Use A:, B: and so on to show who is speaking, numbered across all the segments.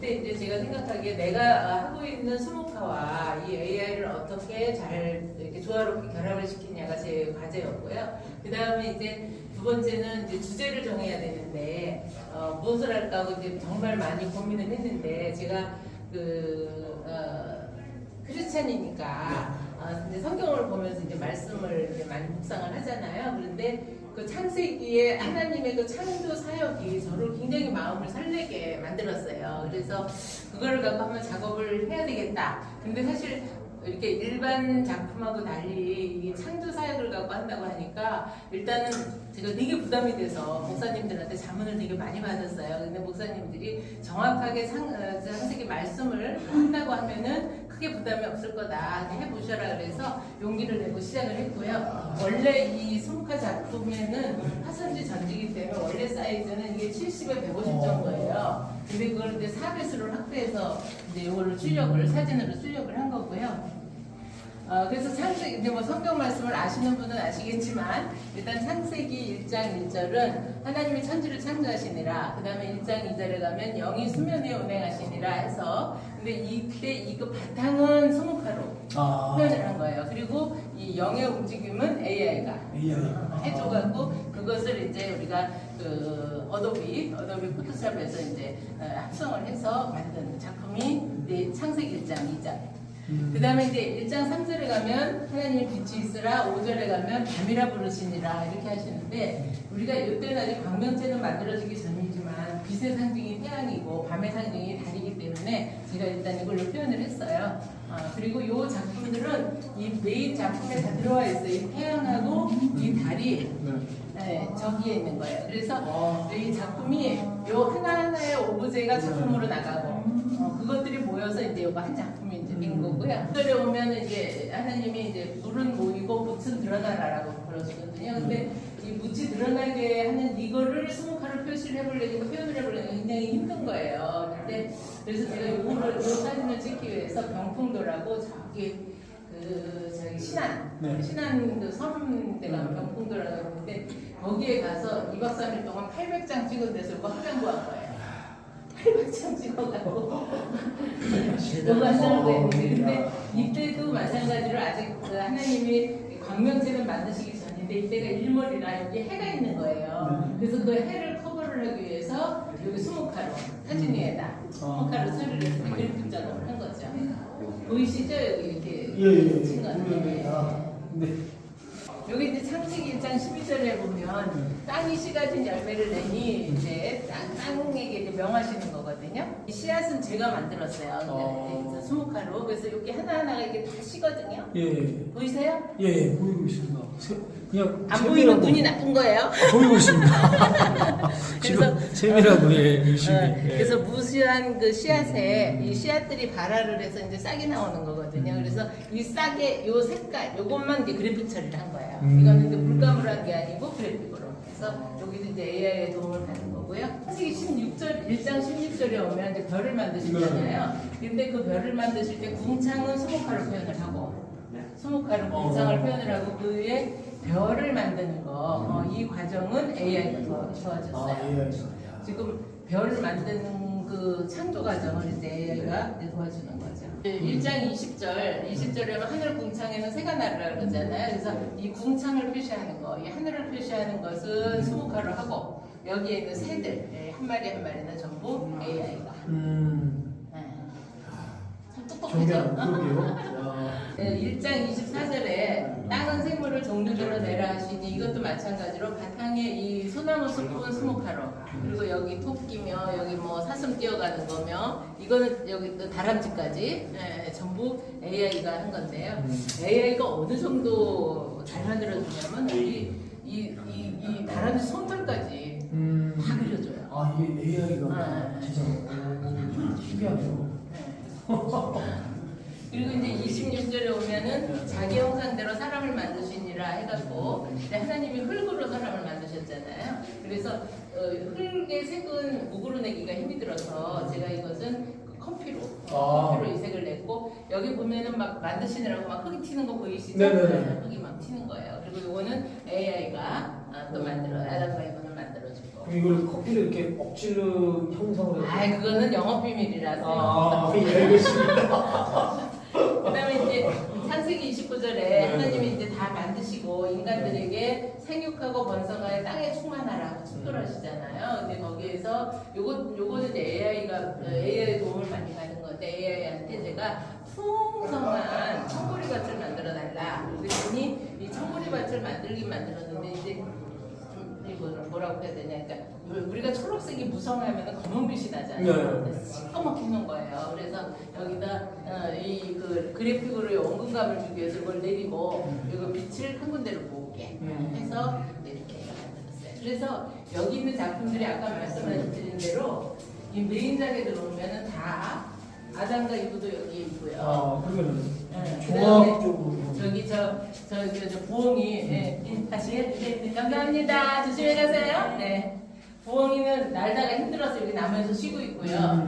A: 그때 이제 제가 생각하기에 내가 하고 있는 수목화와 이 AI를 어떻게 잘 이렇게 조화롭게 결합을 시키냐가 제 과제였고요. 그 다음에 이제 두 번째는 이제 주제를 정해야 되는데 무엇을 할까 하고 이제 정말 많이 고민을 했는데 제가 크리스찬이니까 이제 성경을 보면서 이제 말씀을 이제 많이 묵상을 하잖아요. 그런데 그 창세기에 하나님의 그 창조 사역이 저를 굉장히 마음을 설레게 만들었어요. 그래서 그거를 갖고 한번 작업을 해야 되겠다. 근데 사실 이렇게 일반 작품하고 달리 이 창조 사역을 갖고 한다고 하니까 일단은 제가 되게 부담이 돼서 목사님들한테 자문을 되게 많이 받았어요. 근데 목사님들이 정확하게 창세기 말씀을 한다고 하면은 크게 부담이 없을 거다. 해보셔라 그래서 용기를 내고 시작을 했고요. 원래 이 수묵화 작품에는 화선지 전지기 때문에 원래 사이즈는 이게 70에 150 정도예요. 근데 그걸 이제 4배수를 확대해서 이제 이거를 출력을 사진으로 출력을 한 거고요. 그래서 창세기, 이제 뭐 성경 말씀을 아시는 분은 아시겠지만, 일단 창세기 1장 1절은 하나님이 천지를 창조하시니라, 그 다음에 1장 2절에 가면 영이 수면 위에 운행하시니라 해서, 근데 이때 이거 바탕은 수묵화로 표현을 한 거예요. 그리고 이 영의 움직임은 AI가 해줘갖고, 그것을 이제 우리가 그 어도비 포토샵에서 이제 합성을 해서 만든 작품이 이제 창세기 1장 2절. 그 다음에 이제 1장 3절에 가면 하나님이 빛이 있으라, 5절에 가면 밤이라 부르시니라 이렇게 하시는데, 우리가 이때는 아직 광명체는 만들어지기 전이지만 빛의 상징이 태양이고 밤의 상징이 달이기 때문에 제가 일단 이걸로 표현을 했어요. 그리고 이 작품들은 이 메인 작품에 다 들어와 있어요. 이 태양하고 이 달이 저기에 있는 거예요. 그래서 이 작품이 요 하나하나의 오브제가 작품으로 나가고 그것들이 모여서 이제 요거 한 작품이 이제 된 거고요. 그래 오면 이제 하나님이 이제 물은 모이고 묻은 드러나라라고 그러시거든요. 근데 이 묻이 드러나게 하는 이거를 수묵화로 표시를 해보려니까 표현을 해보려니까 굉장히 힘든 거예요. 근데 그래서 제가 요거를 요 사진을 찍기 위해서 병풍도라고 저기 저기 신안 그 섬대가 병풍도라고 했는데 거기에 가서 2박 3일 동안 800장 찍은 데서 그거 합양구한 거예요. 800장 찍어가지고 그거 하려고 했는데, 근데 이때도 마찬가지로 아직 그 하나님이 광명체를 만드시기 전인데 이때가 일몰이라 여기 해가 있는 거예요. 그래서 그 해를 커버를 하기 위해서 여기 수묵화로 사진 위에다 수묵화로 처리를 해서 그래픽 작업을 한 거죠. 보이시죠? 여기 이렇게 친 거는. 여기 이제 창세기 1장 12절에 보면 땅이 씨 같은 열매를 내니 이제 땅에게 이제 명하시는 거거든요. 이 씨앗은 제가 만들었어요. 그래서 수묵화로. 그래서 여기 하나하나가 이게 다 씨거든요. 보이세요?
B: 예, 보이고 있습니다. 그냥
A: 안 보이면 눈이 나쁜 거예요?
B: 보이고 있습니다. 지금 세밀하고 열심히.
A: 그래서 무수한 그 씨앗에 이 씨앗들이 발화를 해서 이제 싹이 나오는 거거든요. 그래서 이 싹의 요 색깔, 요것만 이제 그래픽 처리를 한 거예요. 이거는 이제 물감으로 한 게 아니고 그래픽으로. 그래서 여기도 이제 AI의 도움을 받는 거고요. 창세기 16절, 1장 16절에 오면 이제 별을 만드시잖아요. 근데 그 별을 만드실 때 궁창은 수묵화로 표현을 하고, 수묵화로 궁창을 표현을 하고 그 위에 별을 만드는 거, 이 과정은 AI가 도와줬어요. 지금 별을 만드는 그 창조 과정을 이제 AI가 도와주는 거죠. 1장 20절에 하늘 궁창에는 새가 나르라 그러잖아요. 그래서 이 궁창을 표시하는 거, 이 하늘을 표시하는 것은 수묵화로 하고, 여기에 있는 새들 한 마리 한 마리는 전부 AI가. 참 똑똑하죠. 1장 24절에 땅은 생물을 종류대로 내라 하시니 이것도 마찬가지로 바탕에 이 소나무 숲은 수묵화로, 그리고 여기 토끼며 여기 뭐 사슴 뛰어가는 거며 이거는 여기 또 다람쥐까지 전부 AI가 한 건데요. AI가 어느 정도 잘 만들어주냐면 이 다람쥐 손털까지 다 그려줘요.
B: 이게 AI가 진짜 신기하네요.
A: 그리고 이제 26절에 오면은 자기 형상대로 사람을 만드시니라 해갖고, 하나님이 흙으로 사람을 만드셨잖아요. 그래서 흙의 색은 우그로 내기가 힘이 들어서 제가 이것은 컴피로 이 색을 냈고, 여기 보면은 막 만드시느라고 막 흙이 튀는 거 보이시죠? 흙이 막 튀는 거예요. 그리고 이거는 AI가 또 아담과 이브는 만들어주고.
B: 그럼 이걸 커피를 이렇게 억지로 형성을 해서.
A: 아, 그거는 영업 비밀이라서.
B: 아, 예, 알겠습니다.
A: 그다음에 이제 창세기 29절에 하나님이 이제 다 만드시고 인간들에게 생육하고 번성하여 땅에 충만하라고 충돌하시잖아요. 근데 거기에서 요거는 이제 AI의 도움을 많이 받는 건데 AI한테 제가 풍성한 청보리밭을 만들어 달라. 그랬더니 이 청보리밭을 만들긴 만들었는데 이제 이거는 뭐라고 해야 되냐, 그러니까 우리가 초록색이 무성하면 검은빛이 나잖아요.
B: 네.
A: 시커멓게 해놓은 거예요. 그래서 여기다 이 그 그래픽으로 원근감을 주기 위해서 이걸 내리고 이거 빛을 한 군데로 모으게 해서 이렇게 만들었어요. 그래서 여기 있는 작품들이 아까 말씀드린 대로 이 메인장에 들어오면은 다 아담과 이브도 여기에 있고요.
B: 아, 그러면은
A: 네,
B: 종합적으로.
A: 저기 저 부엉이, 네, 다시 네, 감사합니다. 조심히 가세요. 네. 부엉이는 날다가 힘들어서 여기 나무에서 쉬고 있고요.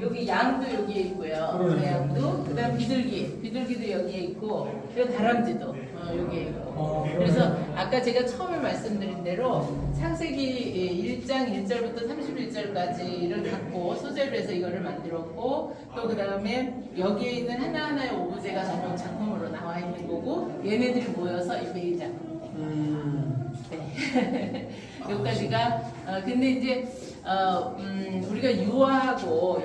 A: 여기 양도 여기에 있고요. 그 양도, 그다음 비둘기도 여기에 있고, 그리고 다람쥐도 여기에 있고. 그래서 아까 제가 처음에 말씀드린 대로 창세기 1장 1절부터 31절까지를 갖고 소재로 해서 이거를 만들었고, 또 그다음에 여기에 있는 하나하나의 오브제가 전용 작품으로 나와 있는 거고, 얘네들이 모여서 이 메인 작품. 네. 여기까지가 근데 이제 우리가 유화하고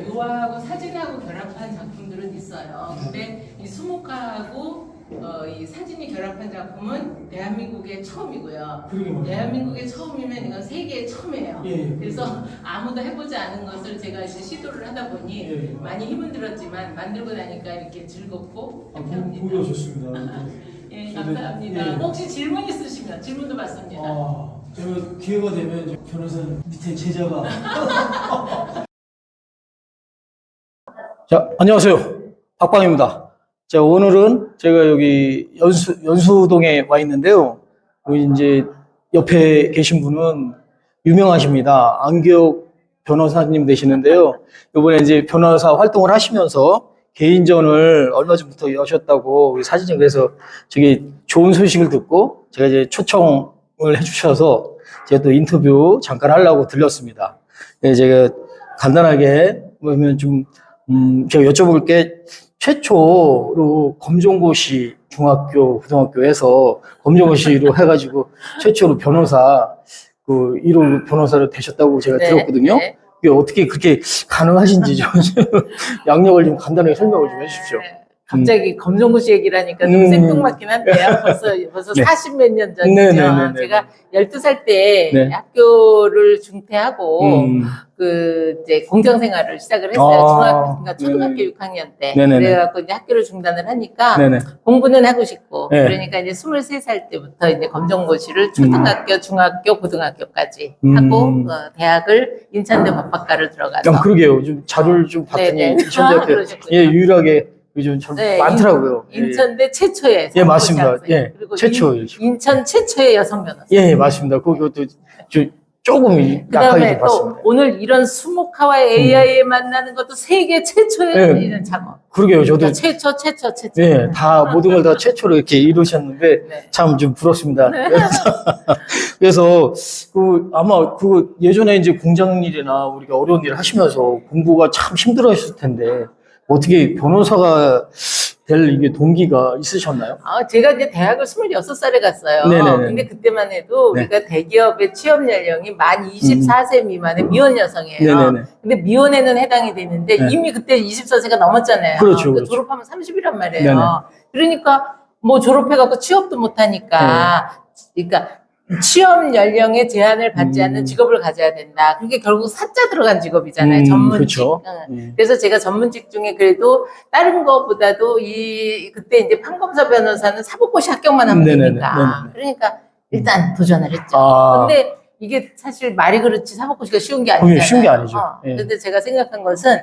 A: 사진하고 결합한 작품들은 있어요. 근데 이 수목화하고 이 사진이 결합한 작품은 대한민국의 처음이고요. 대한민국의 처음이면 이건 세계의 처음이에요.
B: 예.
A: 그래서 아무도 해보지 않은 것을 제가 이제 시도를 하다 보니
B: 예.
A: 많이 힘은 들었지만 만들고 나니까 이렇게 즐겁고 행복합니다.
B: 보여줬습니다.
A: 예, 감사합니다.
B: 예.
A: 혹시 질문 있으시면 질문도 받습니다.
B: 제가 기회가 되면 이제 변호사님 밑에 제자가.
C: 자, 안녕하세요. 박방입니다. 자, 오늘은 제가 여기 연수동에 와 있는데요. 여기 이제 옆에 계신 분은 유명하십니다. 안기옥 변호사님 되시는데요. 이번에 이제 변호사 활동을 하시면서 개인전을 얼마 전부터 여셨다고 우리 사진이, 그래서 저기 좋은 소식을 듣고 제가 이제 초청을 해주셔서 제가 또 인터뷰 잠깐 하려고 들렸습니다. 네, 제가 간단하게 보면 좀 제가 여쭤볼 게, 최초로 검정고시 중학교 고등학교에서 검정고시로 해가지고 최초로 변호사 그 1호 변호사를 되셨다고 제가 들었거든요.
A: 네.
C: 이게 어떻게 그렇게 가능하신지 좀 양력을 좀 간단하게 설명을 좀 해주십시오.
A: 갑자기 검정고시 얘기를 하니까 좀 생뚱맞긴 한데요. 벌써
C: 네.
A: 40몇 년 전이죠.
C: 네네네네.
A: 제가 12살 때
C: 네.
A: 학교를 중퇴하고 그 이제 공장 생활을 시작을 했어요. 그러니까 초등학교
C: 네네.
A: 6학년 때.
C: 네네네.
A: 그래갖고 이제 학교를 중단을 하니까
C: 네네.
A: 공부는 하고 싶고
C: 네.
A: 그러니까 이제 23살 때부터 이제 검정고시를 초등학교, 중학교, 고등학교까지 하고 대학을 인천대 법학과를 들어가서.
C: 그러게요. 좀 자료를 좀 봤더니
A: 네네.
C: 인천대학교
A: 그러셨군요.
C: 예, 유일하게 요즘 참
A: 네,
C: 많더라고요.
A: 인천대 최초의
C: 예, 맞습니다.
A: 사법고시
C: 예,
A: 그리고
C: 최초.
A: 인천 최초의 여성 변호사.
C: 예, 맞습니다. 그것도 조금 약하게
A: 그다음에
C: 좀
A: 또
C: 봤습니다.
A: 오늘 이런 수목화와 AI에 만나는 것도 세계 최초의
C: 네.
A: 이런 작업.
C: 그러게요. 저도
A: 그러니까 최초.
C: 예, 다 모든 걸 다 최초로 이렇게 이루셨는데
A: 네.
C: 참 좀 부럽습니다. 그래서 아마 예전에 이제 공장 일이나 우리가 어려운 일을 하시면서 공부가 참 힘들어했을 텐데 어떻게 변호사가 될 이게 동기가 있으셨나요?
A: 제가 이제 대학을 26살에 갔어요.
C: 네네네.
A: 근데 그때만 해도
C: 네.
A: 우리가 대기업의 취업 연령이 만 24세 미만의 미혼 여성이에요.
C: 네네네.
A: 근데 미혼에는 해당이 되는데
C: 네.
A: 이미 그때 24세가 넘었잖아요.
C: 그렇죠, 그렇죠.
A: 졸업하면 30이란 말이에요.
C: 네네.
A: 그러니까 뭐 졸업해갖고 취업도 못하니까, 그러니까 취업 연령에 제한을 받지 않는 직업을 가져야 된다. 그게 결국 사자 들어간 직업이잖아요. 전문직.
C: 그렇죠.
A: 그래서 제가 전문직 중에 그래도 다른 것보다도 그때 이제 판검사 변호사는 사법고시 합격만 하면
C: 네네네.
A: 되니까.
C: 네네네.
A: 그러니까 일단 도전을 했죠.
C: 아.
A: 근데 이게 사실 말이 그렇지 사법고시가 쉬운 게 아니잖아요.
C: 쉬운 게 아니죠. 예.
A: 근데 제가 생각한 것은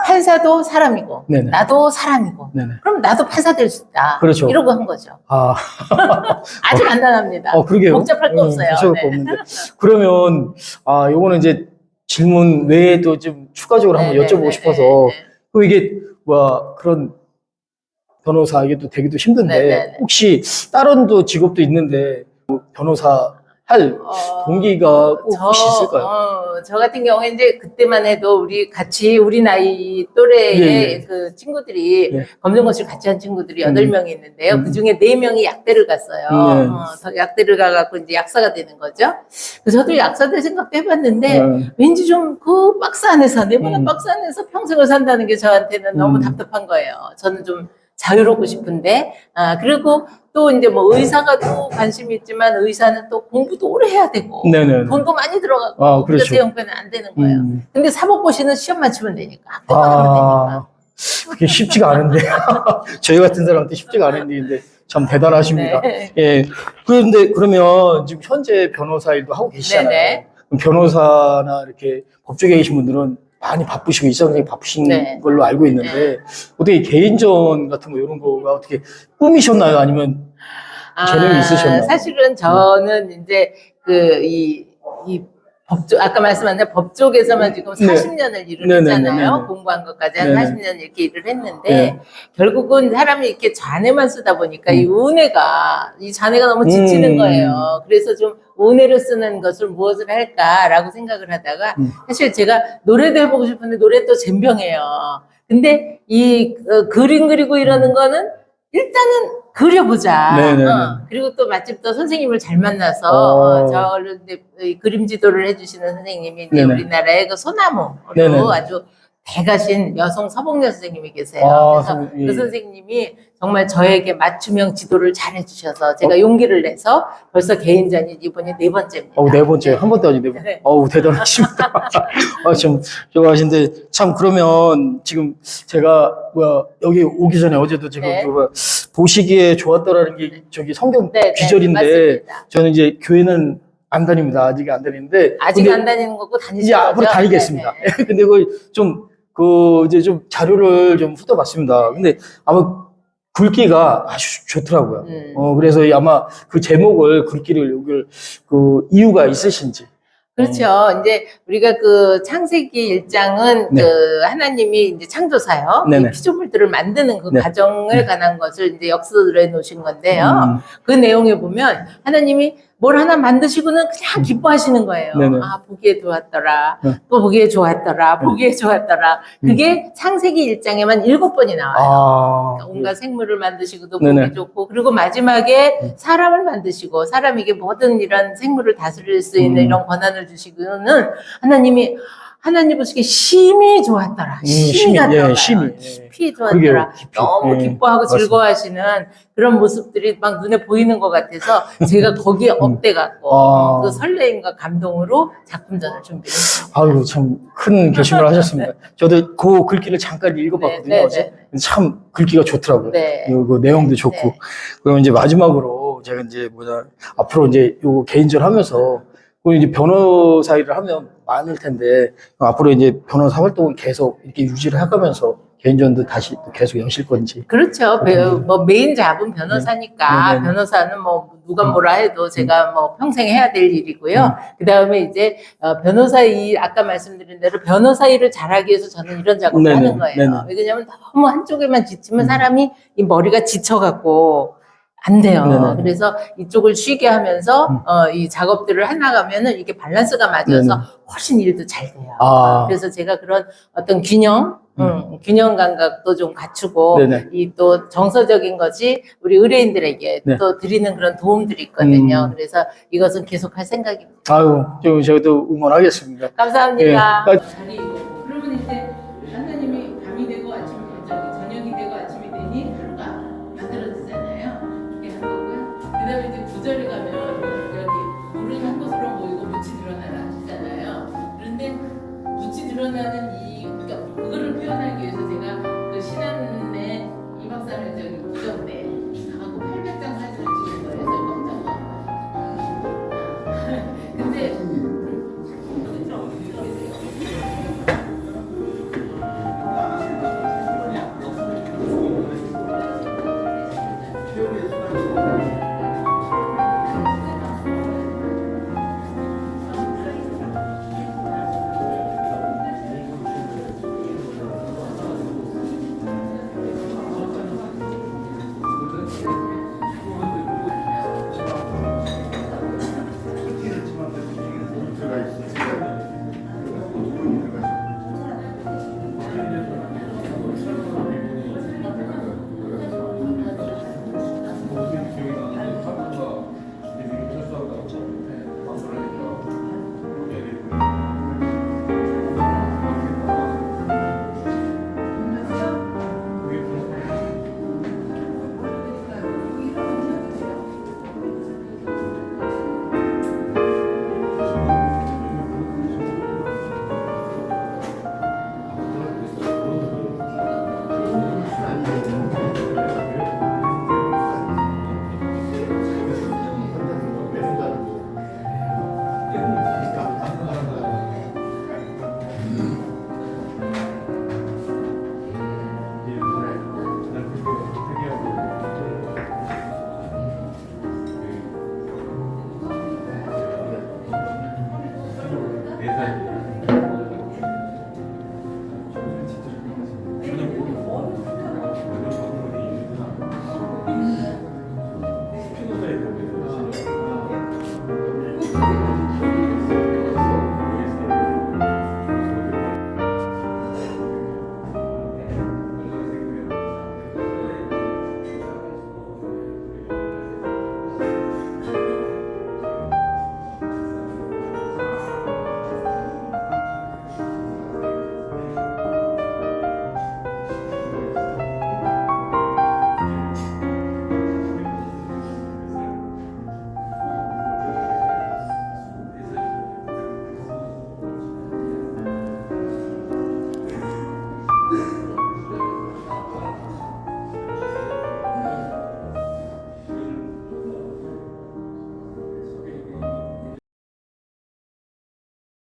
A: 판사도 사람이고
C: 네네.
A: 나도 사람이고
C: 네네.
A: 그럼 나도 판사 될 수 있다.
C: 그렇죠.
A: 이러고 한 거죠. 아주 간단합니다.
C: 그러게요.
A: 복잡할 거 없어요.
C: 복잡할 거 없는데. 그러면, 요거는 이제 질문 외에도 좀 추가적으로 한번 여쭤보고 싶어서, 이게, 그런 변호사, 이게 또 되기도 힘든데,
A: 네네네.
C: 혹시 다른 직업도 있는데, 변호사 할 동기가 꼭 혹시 있을까요?
A: 저 같은 경우에 이제 그때만 해도 우리 나이 또래의
C: 예.
A: 그 친구들이
C: 예.
A: 검정고시를 같이 한 친구들이 8명이 있는데요. 그 중에 4명이 약대를 갔어요.
C: 예.
A: 약대를 가갖고 이제 약사가 되는 거죠. 그래서 저도 약사 될 생각도 해봤는데 왠지 좀 그 박스 안에서, 네모난 박스 안에서 평생을 산다는 게 저한테는 너무 답답한 거예요. 저는 좀 자유롭고 싶은데, 그리고 또 이제 뭐 의사가 또 관심이 있지만 의사는 또 공부도 오래 해야 되고
C: 네네.
A: 돈도 많이 들어가고
C: 그렇죠.
A: 제 형편은 안 되는 거예요. 근데 사법고시는 시험만 치면 되니까 합격만 하면 되니까.
C: 그게 쉽지가 않은데 저희 같은 사람한테 쉽지가 않은 일인데 참 대단하십니다.
A: 네.
C: 예. 그런데 그러면 지금 현재 변호사 일도 하고 계시잖아요.
A: 네네.
C: 그럼 변호사나 이렇게 법조계에 계신 분들은 많이 바쁘시고 일상적인 바쁘신
A: 네.
C: 걸로 알고 있는데 어떻게 개인전 같은 거 이런 거가 어떻게 꿈이셨나요? 아니면 재능이 있으셨나요?
A: 사실은 저는 이제 이 법조, 아까 말씀한 대로 법조계에서만 지금
C: 네.
A: 40년을 일을
C: 네네네네.
A: 했잖아요. 공부한 것까지 한
C: 네네.
A: 40년 이렇게 일을 했는데,
C: 네.
A: 결국은 사람이 이렇게 잔해만 쓰다 보니까 이 잔해가 너무 지치는 거예요. 그래서 좀 은혜를 쓰는 것을 무엇을 할까라고 생각을 하다가, 사실 제가 노래도 해보고 싶은데 노래 또 젬병이에요. 근데 그림 그리고 이러는 거는 일단은 그려보자.
C: 네네네.
A: 그리고 또 마침 또 선생님을 잘 만나서 저를 이제 그림 지도를 해주시는 선생님이 이제
C: 네네.
A: 우리나라의 그 소나무로
C: 네네.
A: 아주 대가신 여성 서봉녀 선생님이 계세요. 그래서
C: 예.
A: 그 선생님이 정말 저에게 맞춤형 지도를 잘 해주셔서 제가 용기를 내서 벌써 개인전이 이번이 4번째입니다.
C: 4번째. 한 번도 아니 4번.
A: 네.
C: 대단하십니다. 참, 좋아하신데, 참, 그러면 지금 제가, 여기 오기 전에 어제도 지금
A: 네.
C: 보시기에 좋았더라는 게 저기 성경
A: 네,
C: 귀절인데,
A: 맞습니다.
C: 저는 이제 교회는 안 다닙니다. 아직 안 다니는데.
A: 아직
C: 근데
A: 안 다니는 거고
C: 이제
A: 다니시는 거죠?
C: 앞으로 다니겠습니다.
A: 네, 네.
C: 근데 이제 좀 자료를 좀 훑어봤습니다. 근데 아마 굵기가 아주 좋더라고요. 그래서 아마 그 제목을 굵기를 여기 그 이유가 있으신지.
A: 그렇죠. 이제 우리가 그 창세기 1장은
C: 네.
A: 그 하나님이 이제 창조사요.
C: 네네.
A: 이 피조물들을 만드는 그
C: 네.
A: 과정을 관한 것을 이제 역설해 놓으신 건데요. 그 내용에 보면 하나님이 뭘 하나 만드시고는 그냥 기뻐하시는 거예요.
C: 네네.
A: 보기에 좋았더라.
C: 네.
A: 또 보기에 좋았더라. 보기에 좋았더라. 그게 창세기 1장에만 7번이 나와요. 그러니까 온갖 생물을 만드시고도
C: 네네.
A: 보기 좋고, 그리고 마지막에 사람을 만드시고 사람에게 모든 이런 생물을 다스릴 수 있는 이런 권한을 주시고는 하나님 보시기에 심히 좋았더라. 심히 좋았더라. 심히 좋았더라. 너무 기뻐하고
C: 맞습니다.
A: 즐거워하시는 그런 모습들이 막 눈에 보이는 것 같아서 제가 거기에 업돼갖고 그 설레임과 감동으로 작품전을 준비했습니다.
C: 아유, 참 큰 결심을 하셨습니다. 저도 그 글귀를 잠깐 읽어봤거든요.
A: 네,
C: 어제. 참 글귀가 좋더라고요.
A: 네.
C: 그 내용도 좋고.
A: 네.
C: 그럼 이제 마지막으로 제가 이제 앞으로 이제 요 개인전 하면서 그 이제 변호사 일을 하면 많을 텐데 앞으로 이제 변호사 활동을 계속 이렇게 유지를 해가면서 개인전도 다시 또 계속 여실 건지.
A: 그렇죠. 뭐 메인 잡은 변호사니까
C: 네.
A: 변호사는 뭐 누가 뭐라 해도 제가 뭐 평생 해야 될 일이고요. 그 다음에 이제 변호사 일, 아까 말씀드린 대로 변호사 일을 잘하기 위해서 저는 이런 작업을
C: 네네.
A: 하는 거예요.
C: 네네.
A: 왜냐하면 너무 한쪽에만 지치면 사람이 이 머리가 지쳐갖고 안 돼요.
C: 네네.
A: 그래서 이쪽을 쉬게 하면서 이 작업들을 해나가면은 이게 밸런스가 맞아서
C: 네네.
A: 훨씬 일도 잘 돼요.
C: 아.
A: 그래서 제가 그런 어떤 균형 감각도 좀 갖추고
C: 네네.
A: 이 또 정서적인 것이 우리 의뢰인들에게
C: 네.
A: 또 드리는 그런 도움들이 있거든요. 그래서 이것은 계속할 생각입니다.
C: 아유, 저도 응원하겠습니다.
A: 감사합니다.
C: 예.
A: 그러면 이제 하나님이 밤이 되고 저녁이 되고 아침이 되니 하루가 만들어지잖아요. 이게 한 거고요. 그다음에 이제 9절에 가면 여기 물은 한 곳으로 모이고 묻이 드러나라 하시잖아요. 그런데 묻이 드러나는 그러니까 그거를 표현하기 위해서 제가 그 신안의 이 박사를 저기 구정대 하고 800장 사진을 찍은 거예요. 그래서 깜짝 놀랐어요. 근데